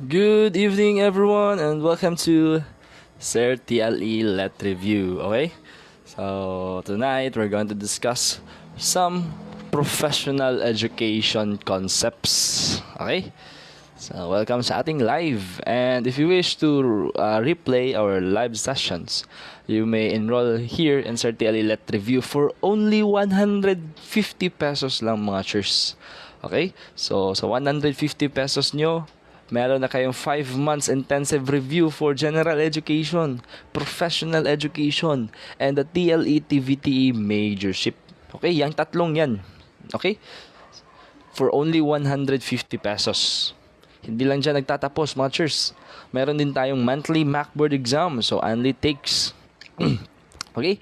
Good evening, everyone, and welcome to Sept Let Review. Okay, so tonight we're going to discuss some professional education concepts. Okay, so welcome sa ating live, and if you wish to replay our live sessions, you may enroll here in Sept Let Review for only 150 pesos lang, mga chers. Okay, so sa 150 pesos nyo, meron na kayong 5 months intensive review for general education, professional education, and the TLE-TVTE majorship. Okay, yung tatlong yan. Okay? For only 150 pesos. Hindi lang dyan nagtatapos, mga chers. Meron din tayong monthly Macboard exam, so only takes. Okay?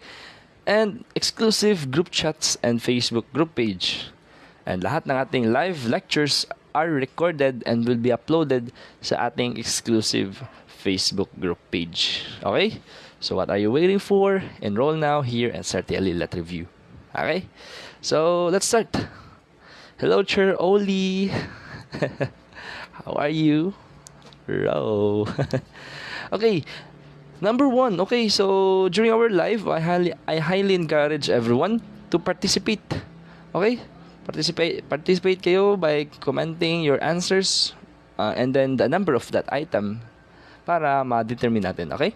And exclusive group chats and Facebook group page. And lahat ng ating live lectures are recorded and will be uploaded sa ating exclusive Facebook group page. Okay? So what are you waiting for? Enroll now here at Certainly Let Review. Okay? So let's start. Hello, Chair Oli. How are you? Bro. Okay. Number 1. Okay, so during our live, I highly encourage everyone to participate. Okay? Participate kayo by commenting your answers and then the number of that item para ma-determine natin, okay?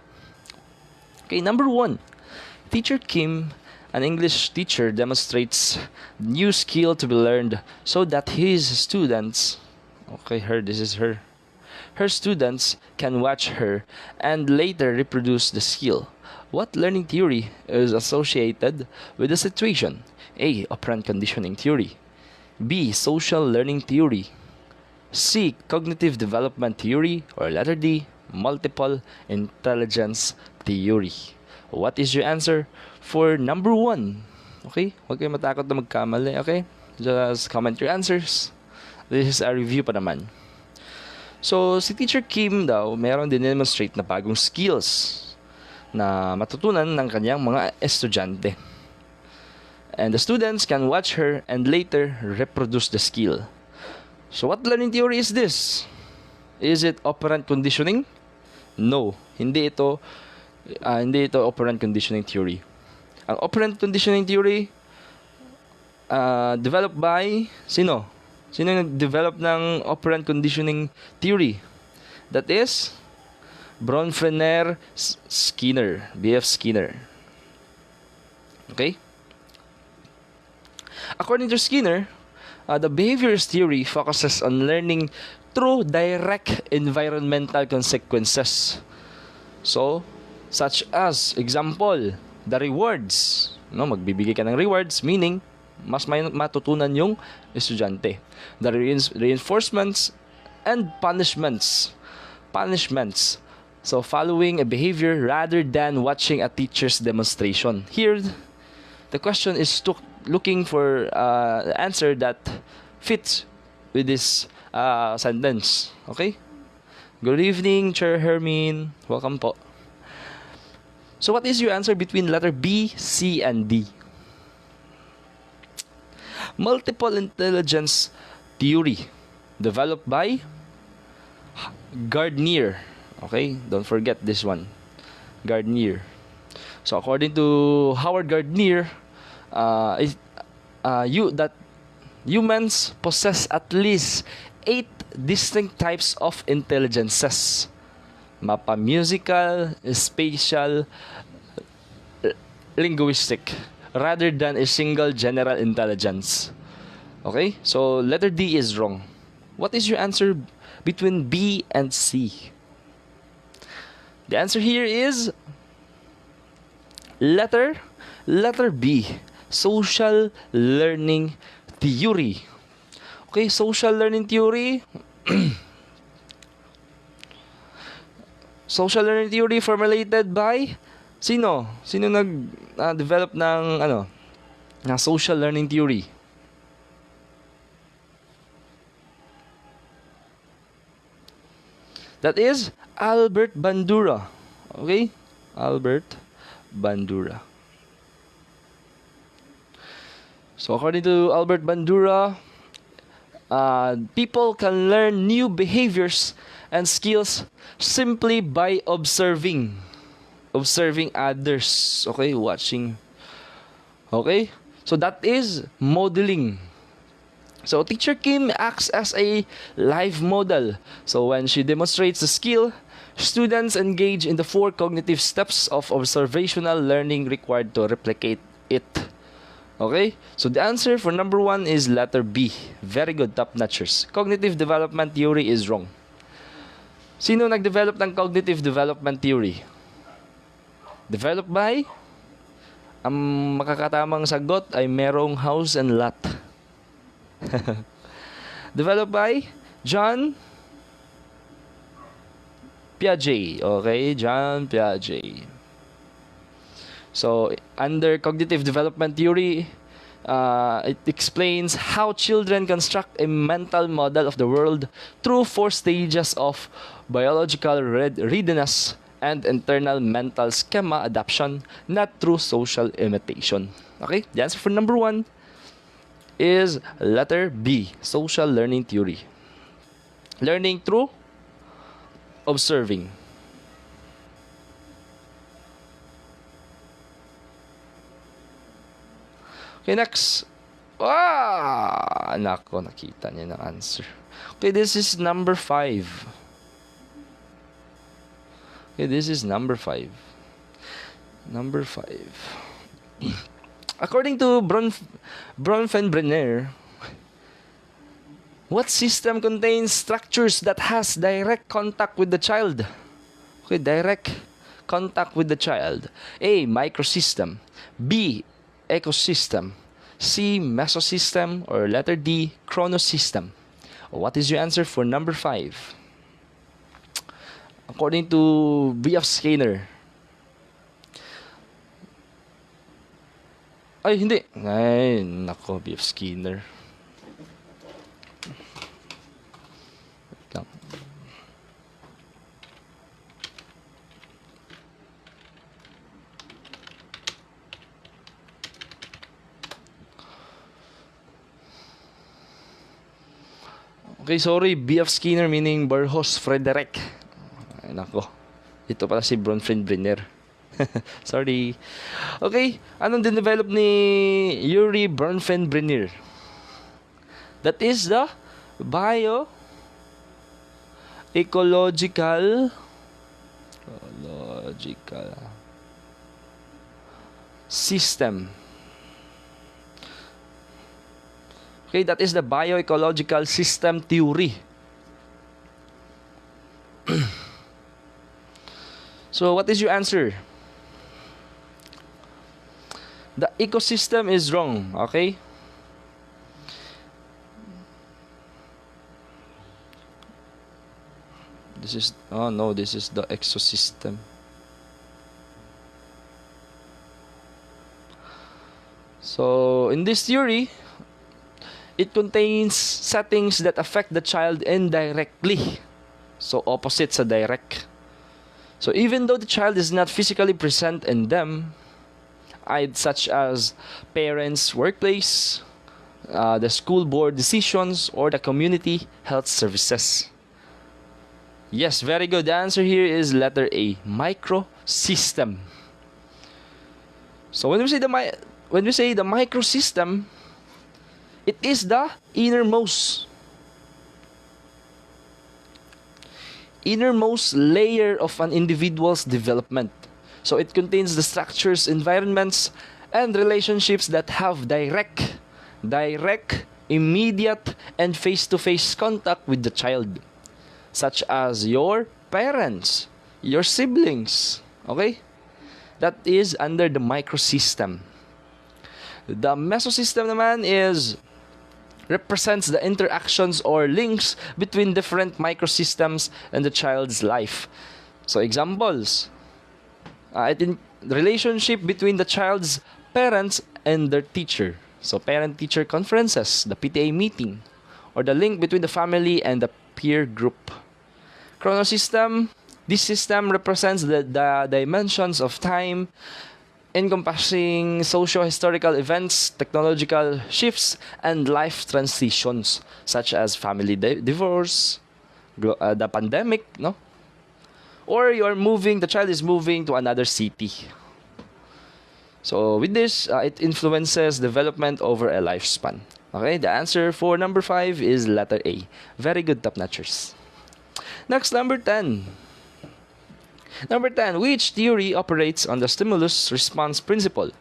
Okay, number 1. Teacher Kim, an English teacher, demonstrates new skill to be learned so that his students, this is her. Her students can watch her and later reproduce the skill. What learning theory is associated with the situation? A. Operant conditioning theory. B. Social learning theory. C. Cognitive development theory. Or letter D. Multiple intelligence theory. What is your answer for number 1? Okay? Huwag kayo matakot na magkamali, okay? Just comment your answers. This is a review pa naman. So, si Teacher Kim daw, meron din demonstrate na bagong skills na matutunan ng kanyang mga estudyante. And the students can watch her and later reproduce the skill. So, what learning theory is this? Is it operant conditioning? No, hindi ito operant conditioning theory. Ang operant conditioning theory developed by sino? Sino nag-develop ng operant conditioning theory? That is Bronfenner Skinner, B.F. Skinner. Okay? According to Skinner, the behaviorist theory focuses on learning through direct environmental consequences. So, such as, example, the rewards. No, magbibigay ka ng rewards, meaning, mas may matutunan yung estudyante. The reinforcements and punishments. So, following a behavior rather than watching a teacher's demonstration. Here, the question is looking for an answer that fits with this sentence. Okay? Good evening, Chair Hermine. Welcome po. So, what is your answer between letter B, C, and D? Multiple intelligence theory developed by Gardner. Okay? Don't forget this one. Gardner. So, according to Howard Gardner, that humans possess at least 8 distinct types of intelligences. Musical, spatial, linguistic, rather than a single general intelligence. Okay? So, letter D is wrong. What is your answer between B and C? The answer here is letter B. Social learning theory. Okay, social learning theory. Social learning theory formulated by sino? Sino nag-develop ng social learning theory? That is Albert Bandura. Okay? Albert Bandura. So according to Albert Bandura, People can learn new behaviors and skills simply by observing others. Okay, watching. Okay, so that is modeling. So teacher Kim acts as a live model. So when she demonstrates the skill, students engage in the 4 cognitive steps of observational learning required to replicate it. Okay? So the answer for number 1 is letter B. Very good, top-notchers. Cognitive development theory is wrong. Sino nag-develop ng cognitive development theory? Developed by? Ang makakatamang sagot ay merong house and lot. Developed by John Piaget. Okay, John Piaget. So, under cognitive development theory, it explains how children construct a mental model of the world through 4 stages of biological readiness and internal mental schema adaptation, not through social imitation. Okay, the answer for number 1 is letter B, social learning theory. Learning through observing. Okay, next. Nako, nakita niya ng answer. Okay, this is number 5. Okay, this is number 5. Number 5. According to Bronfenbrenner, what system contains structures that has direct contact with the child? Okay, direct contact with the child. A, microsystem. B, ecosystem. C, mesosystem. Or letter D, chronosystem. What is your answer for number 5? According to B.F. Skinner. Ay, hindi. Ay, nako, B.F. Skinner. Wait lang. Okay, sorry. B.F. Skinner meaning Burhos Frederick. Ay, nako. Ito pala si Bronfenbrenner. Sorry. Okay, anong din-develop ni Yuri Bronfenbrenner? That is the ecological system. Okay, that is the bioecological system theory. So, what is your answer? The ecosystem is wrong, okay? This is the exosystem. So, in this theory, it contains settings that affect the child indirectly. So, opposite sa direct. So, even though the child is not physically present in them, such as parents' workplace, the school board decisions, or the community health services. Yes, very good. The answer here is letter A, microsystem. So when we say the microsystem, it is the innermost layer of an individual's development. So it contains the structures, environments, and relationships that have direct, immediate, and face-to-face contact with the child, such as your parents, your siblings. Okay? That is under the microsystem. The mesosystem naman represents the interactions or links between different microsystems and the child's life. So examples, the relationship between the child's parents and their teacher. So parent-teacher conferences, the PTA meeting, or the link between the family and the peer group. Chronosystem, this system represents the dimensions of time encompassing socio-historical events, technological shifts, and life transitions, such as family divorce, the pandemic, no? Or the child is moving to another city. So with this, it influences development over a lifespan. Okay, the answer for number 5 is letter A. Very good, top-notchers. Next, number 10. Number 10, which theory operates on the stimulus response principle?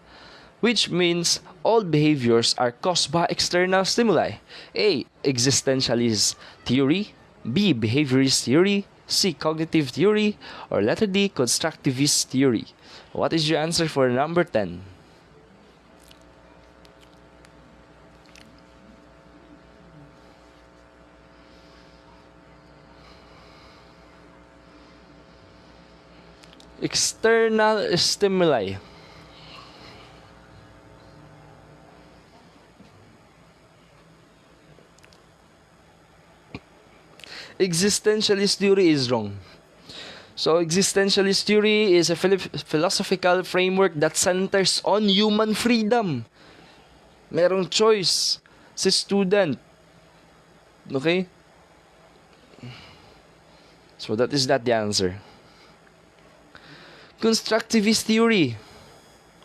Which means all behaviors are caused by external stimuli. A. Existentialist theory. B. Behaviorist theory. C. Cognitive theory. Or letter D. Constructivist theory. What is your answer for number 10? External stimuli. Existentialist theory is wrong. So, existentialist theory is a philosophical framework that centers on human freedom. Merong choice si student. Okay? So, that is not the answer. Constructivist theory.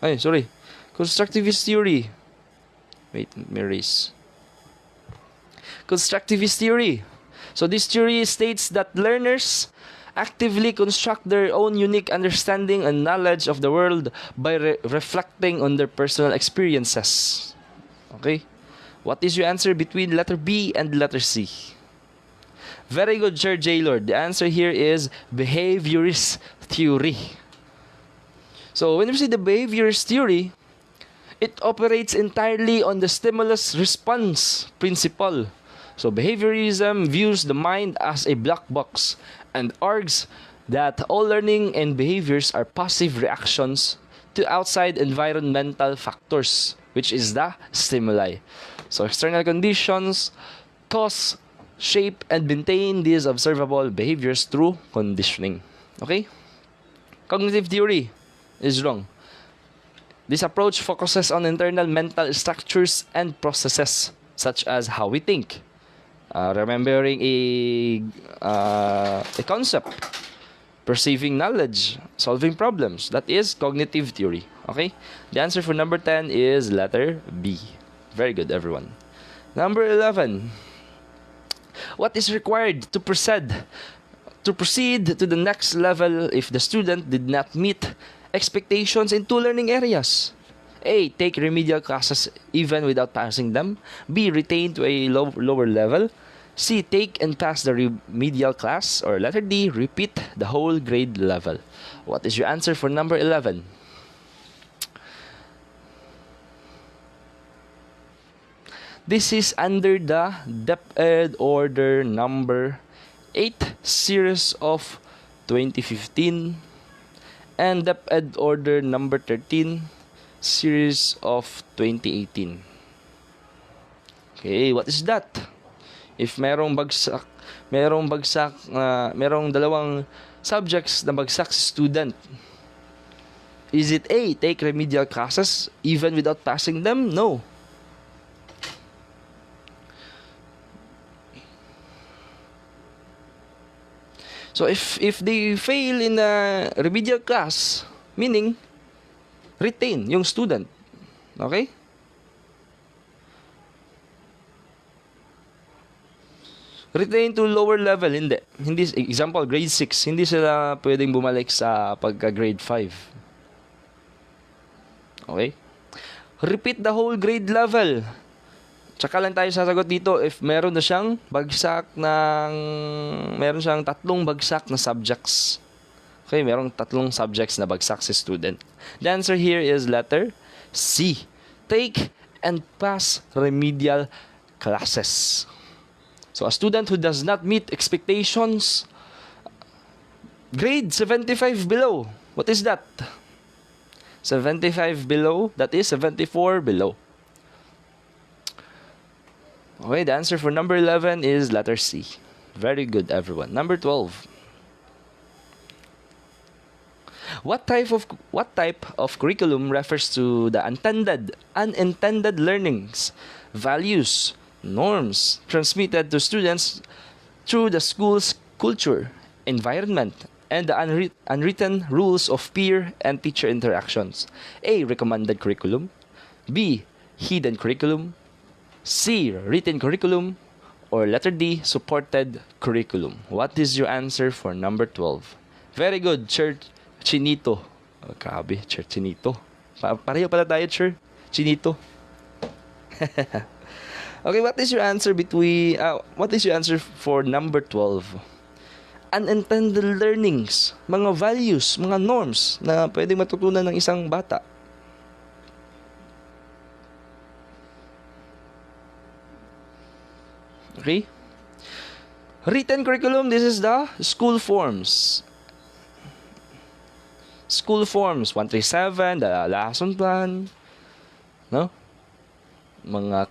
Constructivist theory. Wait, let me erase. Constructivist theory. So this theory states that learners actively construct their own unique understanding and knowledge of the world by reflecting on their personal experiences. Okay? What is your answer between letter B and letter C? Very good, Sir J-Lord. The answer here is behaviorist theory. So when we see the behaviorist theory, it operates entirely on the stimulus response principle. So behaviorism views the mind as a black box and argues that all learning and behaviors are passive reactions to outside environmental factors, which is the stimuli. So external conditions cause, shape, and maintain these observable behaviors through conditioning. Okay? Cognitive theory is wrong. This approach focuses on internal mental structures and processes, such as how we think, remembering a concept, perceiving knowledge, solving problems. That is cognitive theory. Okay? The answer for number 10 is letter B. Very good, everyone. Number 11. What is required to proceed to the next level if the student did not meet expectations in two learning areas? A. Take remedial classes even without passing them. B. Retain to a lower level. C. Take and pass the remedial class. Or letter D. Repeat the whole grade level. What is your answer for number 11? This is under the DepEd Order number 8 series of 2015 and DepEd Order number 13 series of 2018. Okay, what is that? If merong dalawang subjects na bagsak si student, is it A. Take remedial classes even without passing them? No. So if they fail in a remedial class, meaning retain yung student. Okay? Retain to lower level, hindi. Example, grade 6, hindi sila pwedeng bumalik sa pagka-grade 5. Okay? Repeat the whole grade level. Tsaka lang tayo sasagot dito if meron siyang 3 bagsak na subjects. Okay, merong 3 subjects na bagsak si student. The answer here is letter C. Take and pass remedial classes. So a student who does not meet expectations, grade 75 below. What is that? 75 below, that is 74 below. Okay, the answer for number 11 is letter C. Very good, everyone. Number 12. What type of curriculum refers to the unintended learnings, values, norms transmitted to students through the school's culture, environment, and the unwritten rules of peer and teacher interactions? A. Recommended curriculum. B. Hidden curriculum. C. Written curriculum. Or letter D. Supported curriculum. What is your answer for number 12? Very good, Sir Chinito. Oh, grabe, Sir Chinito. Pareho pala tayo, Sir Chinito. Okay, what is your answer for number 12? Unintended learnings, mga values, mga norms na pwedeng matutunan ng isang bata. Okay? Written curriculum, this is the school forms. School forms, 137, the lesson plan, no? Mga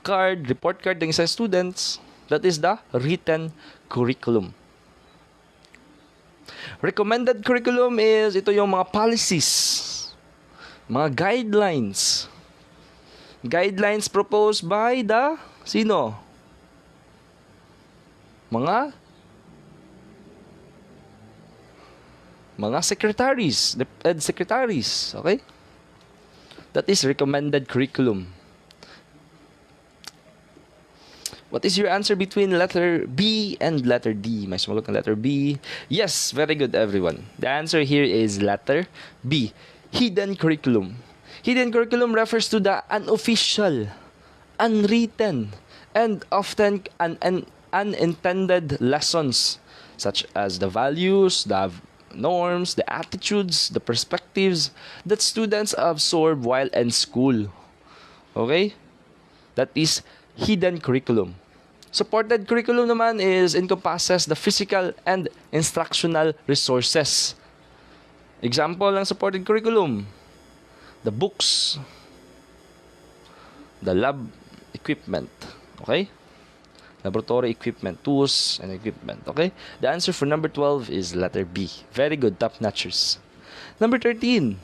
report card ng isang students. That is the written curriculum. Recommended curriculum is ito yung mga policies, mga guidelines. Guidelines proposed by the sino? Mga secretaries, the ed secretaries, okay? That is recommended curriculum. What is your answer between letter B and letter D? May sumagot ng letter B. Yes, very good everyone. The answer here is letter B. Hidden curriculum. Hidden curriculum refers to the unofficial, unwritten, and often unintended lessons such as the values, the norms, the attitudes, the perspectives that students absorb while in school. Okay? That is hidden curriculum. Supported curriculum naman encompasses the physical and instructional resources. Example ng supported curriculum: the books, the lab equipment, okay? Laboratory equipment, tools, and equipment, okay? The answer for number 12 is letter B. Very good, top-notchers. Number 13.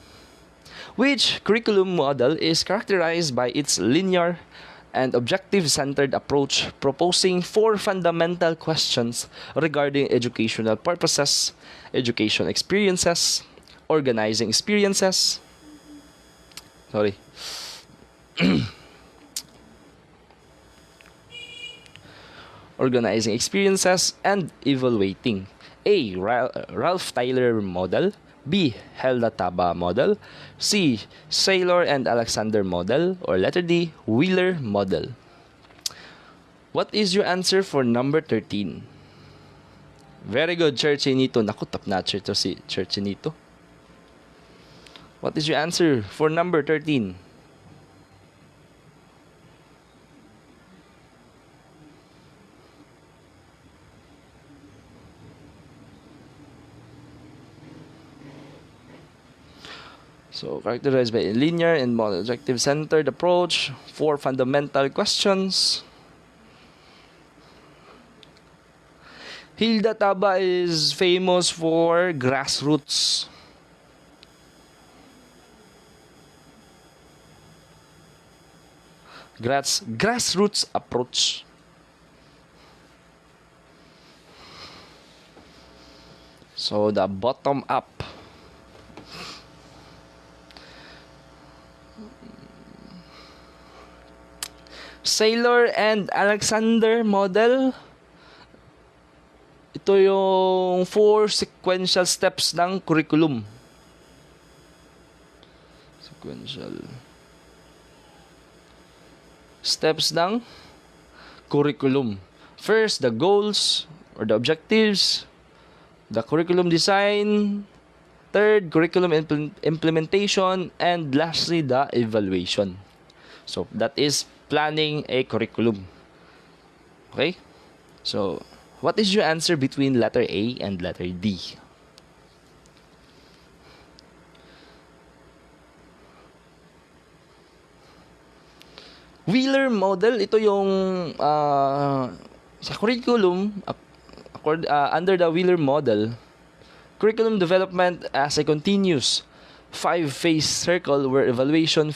Which curriculum model is characterized by its linear and objective-centered approach, proposing 4 fundamental questions regarding educational purposes, education experiences, organizing experiences, organizing experiences, and evaluating? A. Ralph Tyler model. B. Helda Taba model. C. Saylor and Alexander model. Or letter D. Wheeler model. What is your answer for number 13? Very good, Sir Chinito. Naku, top-notcher to si Sir Chinito. What is your answer for number 13? So, characterized by a linear and more objective-centered approach, 4 fundamental questions. Hilda Taba is famous for grassroots. Grassroots approach. So, the bottom-up. Saylor and Alexander model. Ito yung 4 sequential steps ng curriculum. Sequential steps ng curriculum. First, the goals or the objectives. The curriculum design. Third, curriculum implementation. And lastly, the evaluation. So, that is planning a curriculum. Okay? So, what is your answer between letter A and letter D? Wheeler model, ito yung sa curriculum, under the Wheeler model, curriculum development as a continuous 5-phase circle where evaluation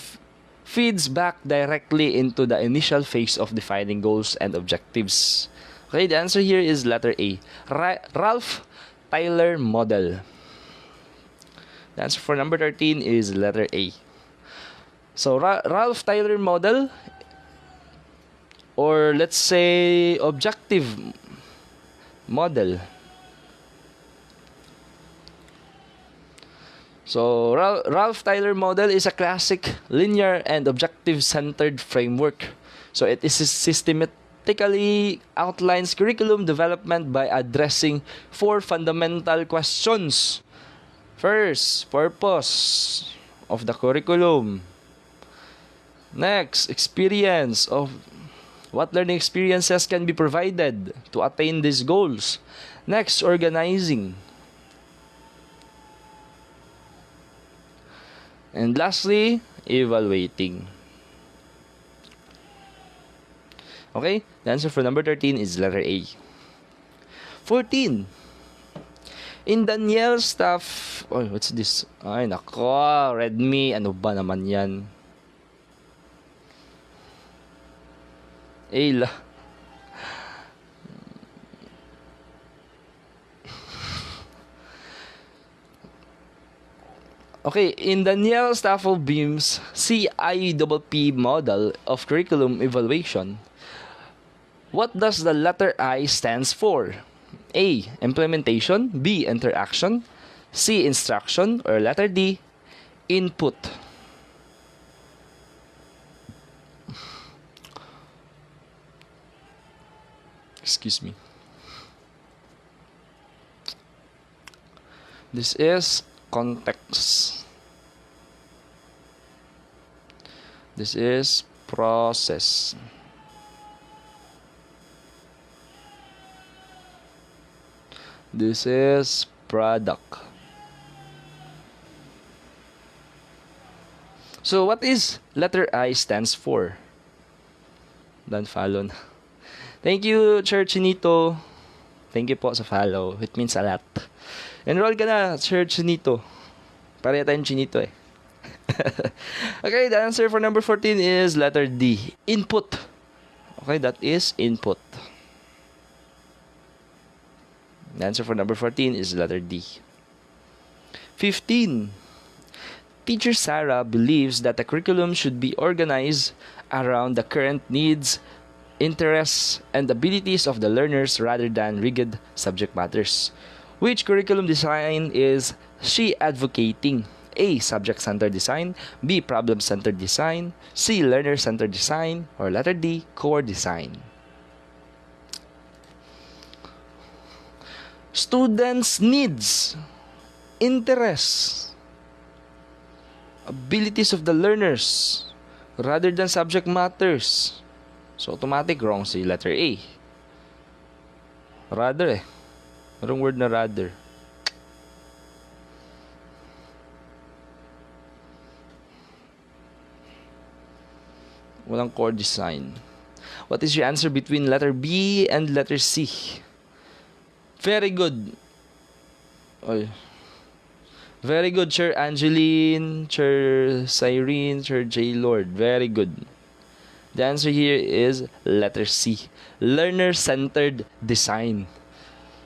feeds back directly into the initial phase of defining goals and objectives. Okay, the answer here is letter A. Ralph Tyler model. The answer for number 13 is letter A. So, Ralph Tyler model, or let's say objective model. So, Ralph Tyler model is a classic linear and objective-centered framework. So, it is systematically outlines curriculum development by addressing 4 fundamental questions. First, purpose of the curriculum. Next, experience of what learning experiences can be provided to attain these goals. Next, organizing. And lastly, evaluating. Okay, the answer for number 13 is letter A. 14. In Daniel's staff... Oh, what's this? Ay, nako, Redmi. Ano ba naman yan? Ayla. Okay, in Daniel Staffelbeam's CIPP model of curriculum evaluation, what does the letter I stands for? A. Implementation. B. Interaction. C. Instruction. Or letter D. Input. Excuse me. This is context. This is process. This is product. So what is letter I stands for? Dan follow na. Thank you, Sir Chinito. Thank you po sa follow. It means a lot. Enroll ka na, Sir Chinito. Pareha tayong Chinito eh. Okay, the answer for number 14 is letter D. Input. Okay, that is input. The answer for number 14 is letter D. 15. Teacher Sarah believes that the curriculum should be organized around the current needs, interests, and abilities of the learners rather than rigid subject matters. Which curriculum design is she advocating? A. Subject-centered design. B. Problem-centered design. C. Learner-centered design. Or letter D. Core design. Students' needs, interests, abilities of the learners rather than subject matters. So, automatic wrong si letter A. Rather eh. Merong word na rather. Walang core design. What is your answer between letter B and letter C? Very good. Oy. Very good, Sir Angeline, Sir Cyrene, Sir J. Lord. Very good. The answer here is letter C. Learner-centered design.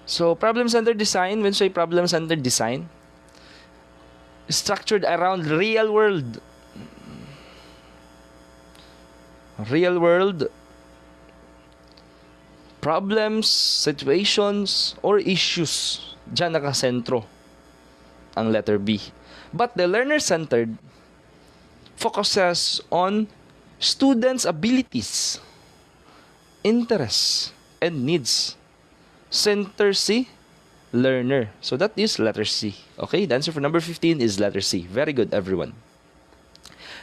So, problem-centered design, when say problem-centered design, structured around real world. Real world problems, situations, or issues. Diyan nakasentro ang letter B. But the learner-centered focuses on students' abilities, interests, and needs. Center C, learner. So that is letter C. Okay, the answer for number 15 is letter C. Very good, everyone.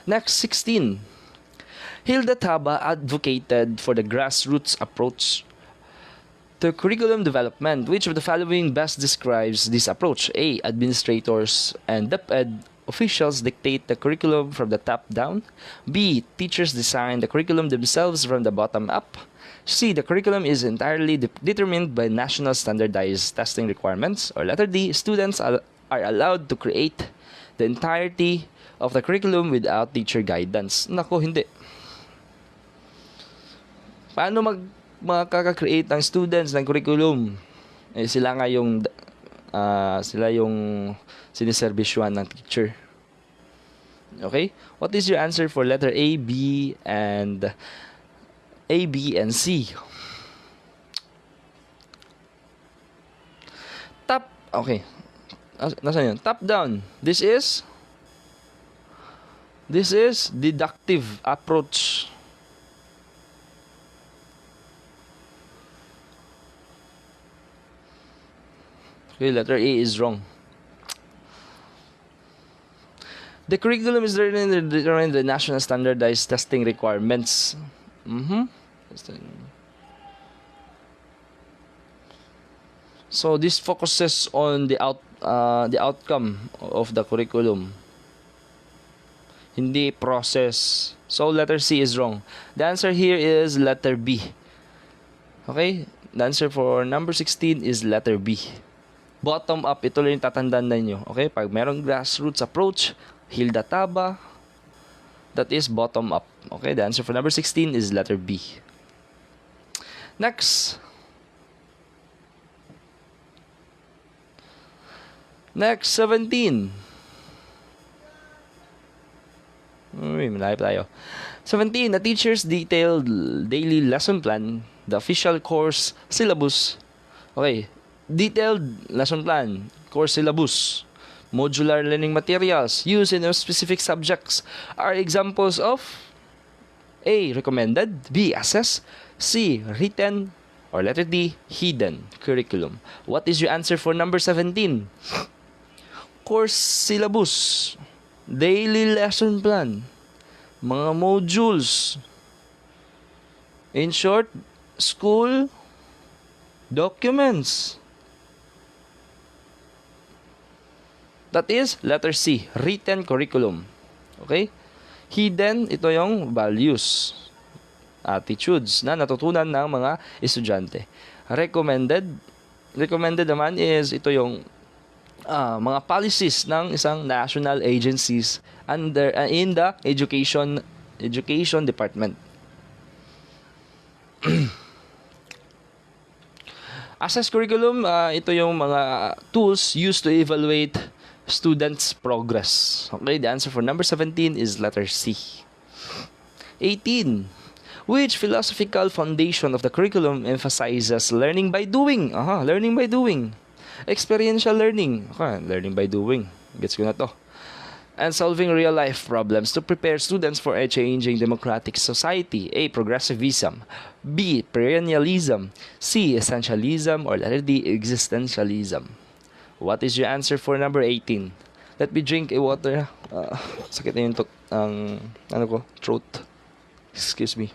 Next, 16. Hilda Taba advocated for the grassroots approach to curriculum development. Which of the following best describes this approach? A. Administrators and DepEd officials dictate the curriculum from the top down. B. Teachers design the curriculum themselves from the bottom up. C. The curriculum is entirely determined by national standardized testing requirements. Or letter D. Students are allowed to create the entirety of the curriculum without teacher guidance. Nako, hindi. Paano makaka-create ng students ng curriculum? Sila nga yung siniservisyohan ng teacher. Okay? What is your answer for letter A, B, and C? Okay. Nasaan yun? Top down. This is deductive approach. Okay, letter A is wrong. The curriculum is determining the national standardized testing requirements. So this focuses on the outcome of the curriculum, hindi process. So letter C is wrong. The answer here is letter B. Okay? The answer for number 16 is letter B. Bottom up, ito lang yung tatandaan ninyo. Okay? Pag merong grassroots approach, Hilda Taba, that is bottom up. Okay? The answer for number 16 is letter B. Next, 17. Malayo tayo. 17. The teacher's detailed daily lesson plan, the official course syllabus. Okay. Detailed lesson plan, course syllabus, modular learning materials used in specific subjects are examples of A. Recommended, B. Assessed, C. Written, or letter D. Hidden curriculum. What is your answer for number 17? Course syllabus, daily lesson plan, mga modules, in short, school documents. That is letter C, written curriculum. Okay? Hidden, ito yung values, attitudes na natutunan ng mga estudyante. Recommended naman is ito yung mga policies ng isang national agencies in the education department. Assess curriculum, ito yung mga tools used to evaluate students' progress. Okay, the answer for number 17 is letter C. 18. Which philosophical foundation of the curriculum emphasizes learning by doing? Learning by doing. Experiential learning. Okay, learning by doing. Gets ko na to. And solving real-life problems to prepare students for a changing democratic society. A. Progressivism. B. Perennialism. C. Essentialism. Or letter D. Existentialism. What is your answer for number 18? Let me drink a water. Sakit na yung throat. Excuse me.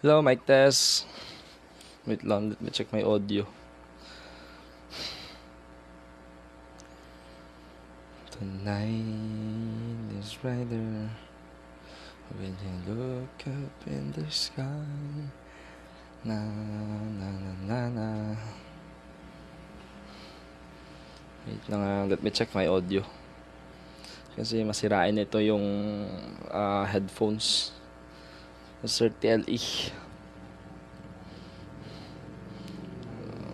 Hello, mic test. Wait lang, let me check my audio. Tonight is brighter when you look up in the sky. Na na na na na. Wait lang, let me check my audio. Kasi masirain ito yung headphones. Sept.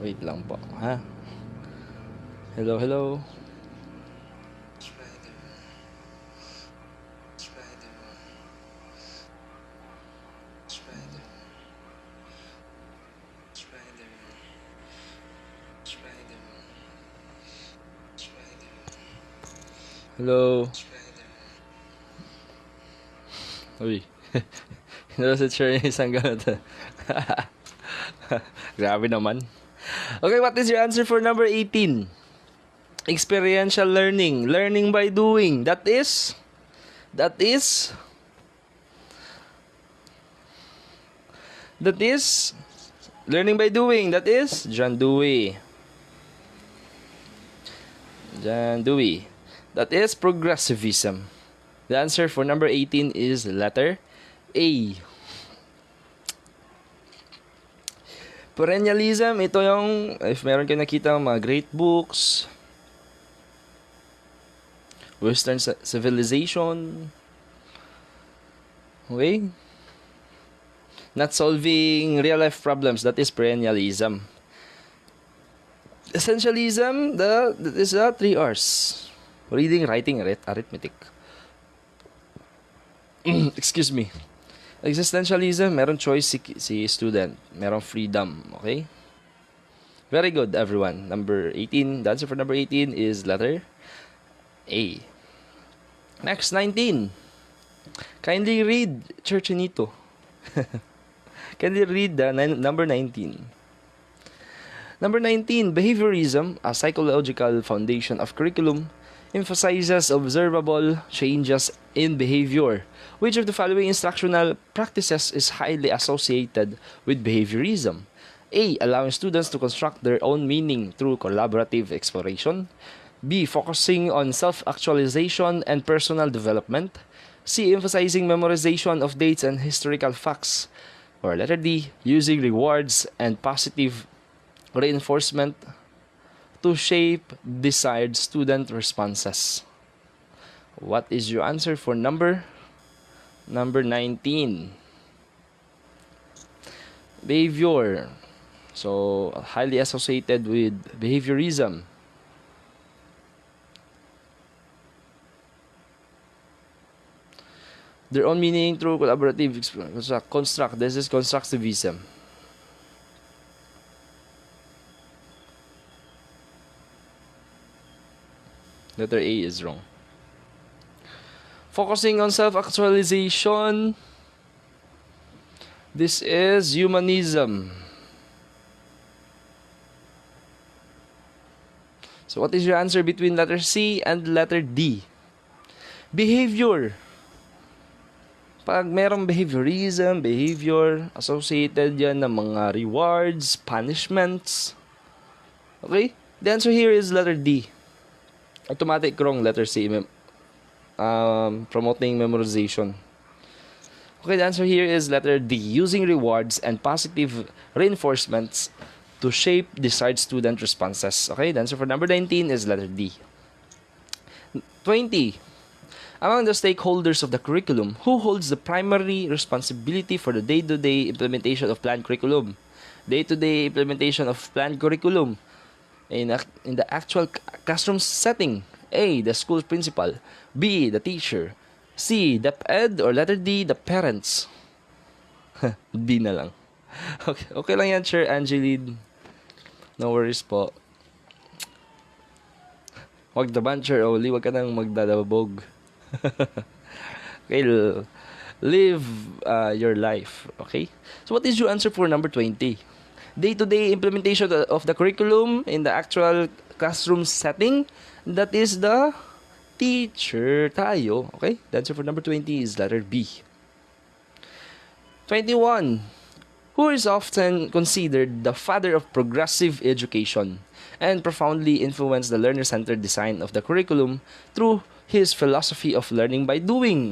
Wait lang po, ha? Hello, hello. Hello. Uy. Hindi sa chair yung isang ganito. Grabe naman. Okay, what is your answer for number 18? Experiential learning. Learning by doing. That is learning by doing. That is John Dewey. That is progressivism. The answer for number 18 is letter A. Perennialism, ito yung, if meron kayo nakita mga great books, Western civilization, okay? Not solving real life problems, that is perennialism. Essentialism, that is the 3 R's. Reading, writing, arithmetic. Excuse me. Existentialism, meron choice si student. Meron freedom. Okay? Very good, everyone. Number 18. The answer for number 18 is letter A. Next, 19. Kindly read Churchinito. Kindly read the number 19. Number 19. Behaviorism, a psychological foundation of curriculum, emphasizes observable changes in behavior. Which of the following instructional practices is highly associated with behaviorism? A. Allowing students to construct their own meaning through collaborative exploration. B. Focusing on self-actualization and personal development. C. Emphasizing memorization of dates and historical facts. Or letter D. Using rewards and positive reinforcement to shape desired student responses. What is your answer for number 19? Behavior. So, highly associated with behaviorism. Their own meaning through collaborative construct. This is constructivism. Letter A is wrong. Focusing on self-actualization. This is humanism. So what is your answer between letter C and letter D? Behavior. Pag merong behavior associated yan ng mga rewards, punishments. Okay? The answer here is letter D. Automatic wrong, letter C. Promoting memorization. Okay, the answer here is letter D. Using rewards and positive reinforcements to shape desired student responses. Okay, the answer for number 19 is letter D. 20. Among the stakeholders of the curriculum, who holds the primary responsibility for the day-to-day implementation of planned curriculum? Day-to-day implementation of planned curriculum in the actual classroom setting. A. The school principal. B. The teacher. C. The ed, or letter D. The parents. D na lang. Okay lang yan, Sir Angeline. No worries po. Wag daban, Sir Oli. Wag ka nang magdadabog. Okay, live your life. Okay? So what is your answer for number 20? Day-to-day implementation of the curriculum in the actual classroom setting. That is the teacher tayo. Okay? The answer for number 20 is letter B. 21. who is often considered the father of progressive education and profoundly influenced the learner-centered design of the curriculum through his philosophy of learning by doing.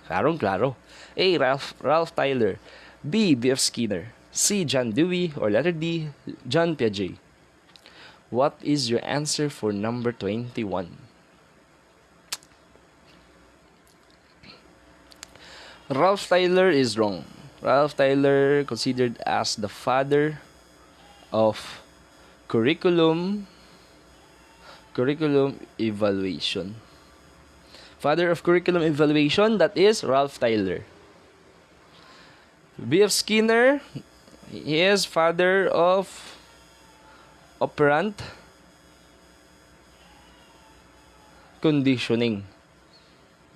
Klarong-klaro. A. Ralph Tyler. B. B.F. Skinner. C. John Dewey. Or letter D. John Piaget. What is your answer for number 21? Ralph Tyler is wrong. Ralph Tyler, considered as the father of curriculum evaluation. Father of curriculum evaluation, that is Ralph Tyler. B.F. Skinner, he is father of operant conditioning.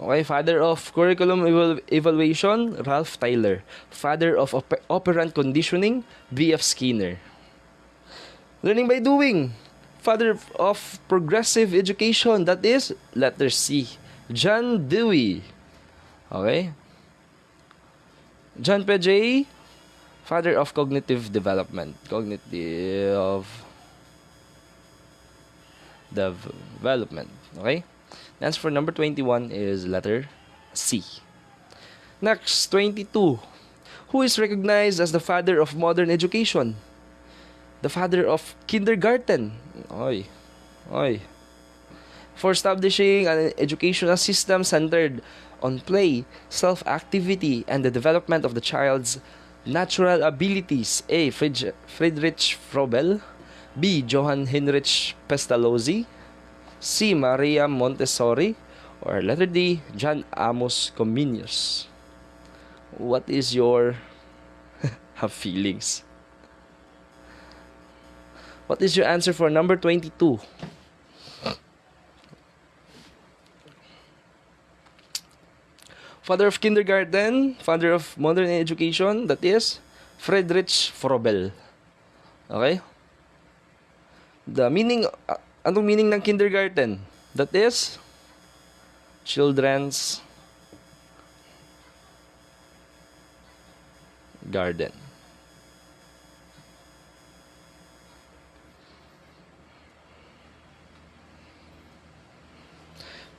Okay, father of curriculum evaluation, Ralph Tyler. Father of operant conditioning, B.F. Skinner. Learning by doing, father of progressive education, that is letter C, John Dewey. Okay. John Piaget, father of cognitive development. Okay. The answer for number 21 is letter C. Next, 22. Who is recognized as the father of modern education? The father of kindergarten. Oy. For establishing an educational system centered on play, self-activity, and the development of the child's natural abilities. A. Friedrich Frobel. B. Johann Heinrich Pestalozzi. C. Maria Montessori. Or letter D. John Amos Comenius. What is your feelings? What is your answer for number 22? Father of kindergarten, father of modern education, that is Friedrich Frobel. Okay? The meaning, anong meaning ng kindergarten? That is children's garden.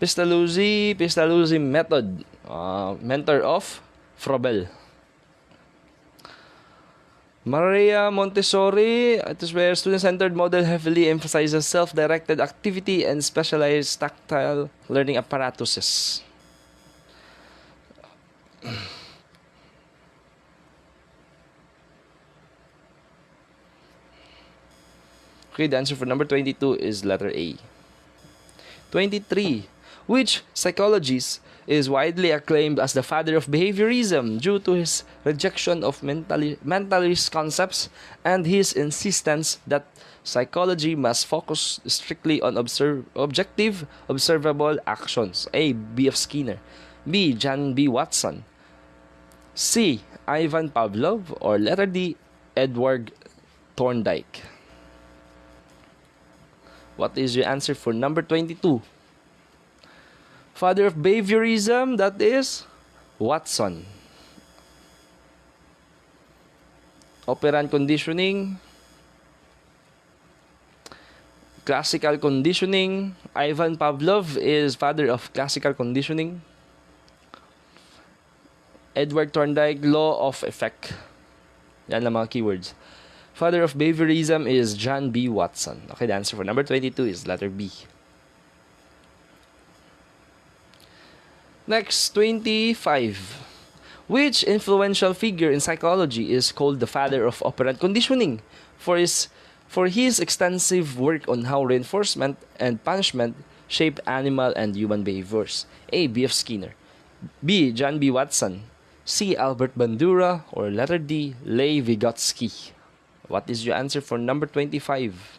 Pestalozzi method, mentor of Frobel. Maria Montessori, it is where student-centered model heavily emphasizes self-directed activity and specialized tactile learning apparatuses. Okay, the answer for number 22 is letter A. 23. Which psychologist is widely acclaimed as the father of behaviorism due to his rejection of mentalist concepts and his insistence that psychology must focus strictly on objective, observable actions? A. B.F. Skinner. B. John B. Watson. C. Ivan Pavlov. Or letter D. Edward Thorndike. What is your answer for number 22? Father of behaviorism, that is Watson. Operant conditioning, classical conditioning. Ivan Pavlov is father of classical conditioning. Edward Thorndike, law of effect. Yan lang mga keywords. Father of behaviorism is John B. Watson. Okay, the answer for number 22 is letter B. Next, 25. Which influential figure in psychology is called the father of operant conditioning for his extensive work on how reinforcement and punishment shape animal and human behaviors? A. B.F. Skinner. B. John B. Watson. C. Albert Bandura. Or letter D. Leigh Vygotsky. What is your answer for number 25?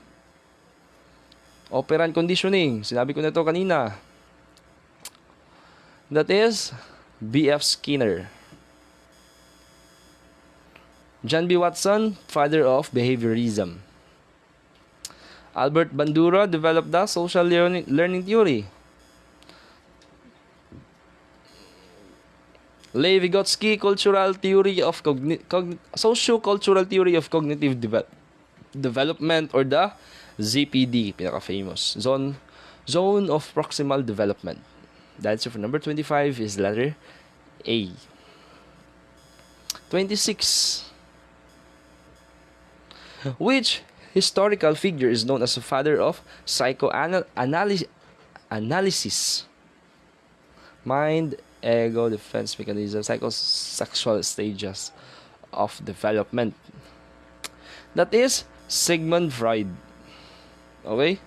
Operant conditioning. Sinabi ko na ito kanina. That is B.F. Skinner. John B. Watson, father of behaviorism. Albert Bandura developed the social learning theory. Lev-Vygotsky cultural theory of socio-cultural theory of cognitive development, or the ZPD, pinaka-famous. Zone of proximal development. The answer for number 25 is letter A. 26. Which historical figure is known as the father of psychoanalysis? Mind, ego, defense mechanism, psychosexual stages of development. That is Sigmund Freud. Okay?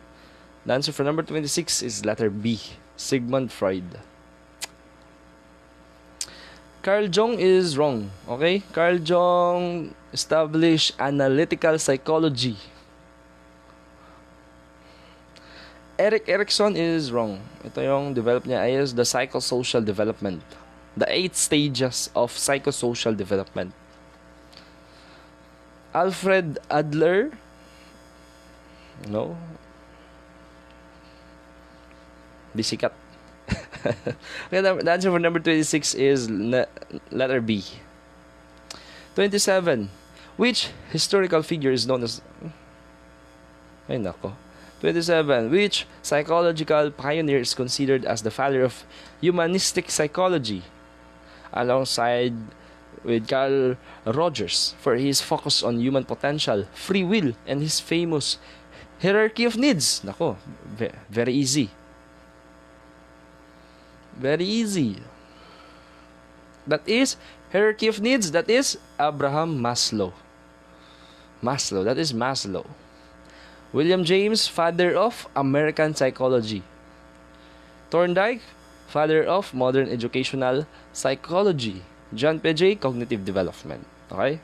The answer for number 26 is letter B. Sigmund Freud. Carl Jung is wrong. Okay? Carl Jung established analytical psychology. Erik Erikson is wrong. Ito yung develop niya is the psychosocial development. The 8 stages of psychosocial development. Alfred Adler. No. Di sikat. Okay, the answer for number 26 is letter B. 27. Which historical figure is known as... Ay nako. 27. Which psychological pioneer is considered as the father of humanistic psychology, alongside with Carl Rogers for his focus on human potential, free will, and his famous hierarchy of needs? Nako, very easy. Very easy. That is hierarchy of needs. That is Abraham Maslow. That is Maslow. William James, father of American psychology. Thorndike, father of modern educational psychology. John Piaget, cognitive development. Okay?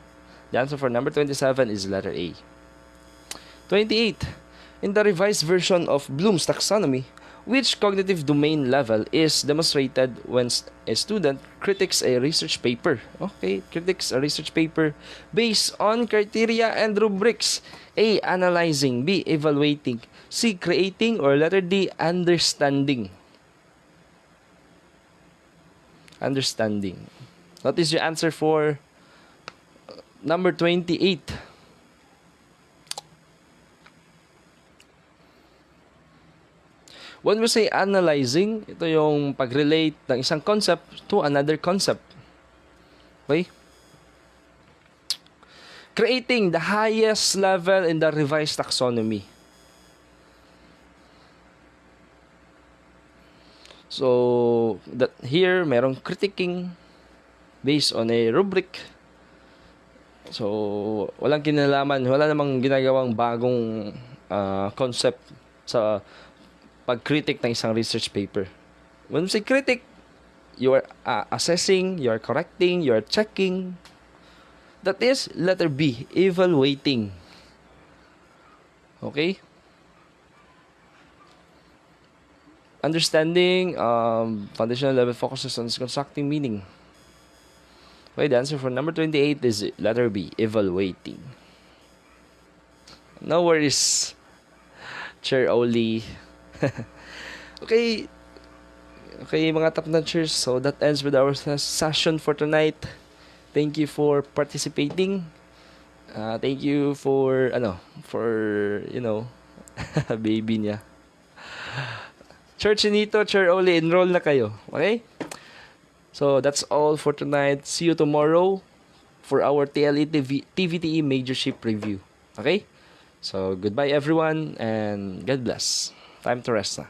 The answer for number 27 is letter A. 28. In the revised version of Bloom's taxonomy, which cognitive domain level is demonstrated when a student critiques a research paper? Okay, critiques a research paper based on criteria and rubrics. A. Analyzing. B. Evaluating. C. Creating. Or letter D. Understanding. Understanding. What is your answer for number 28? When we say analyzing, ito yung pag-relate ng isang concept to another concept. Okay? Creating the highest level in the revised taxonomy. So, that here, merong critiquing based on a rubric. So, walang kinalaman, wala namang ginagawang bagong concept sa pag-critic ng isang research paper. When we say critic, you are assessing, you are correcting, you are checking. That is letter B, evaluating. Okay? Understanding, foundational level focuses on constructing meaning. Okay, the answer for number 28 is letter B, evaluating. No worries, Chair Oli. Okay, mga top notchers. So that ends with our session for tonight. Thank you for participating. Thank you for baby niya. Church Inito, Chair Oli, enroll na kayo. Okay? So that's all for tonight. See you tomorrow for our TLE TVTE Majorship Review. Okay? So goodbye everyone and God bless. Time to rest na.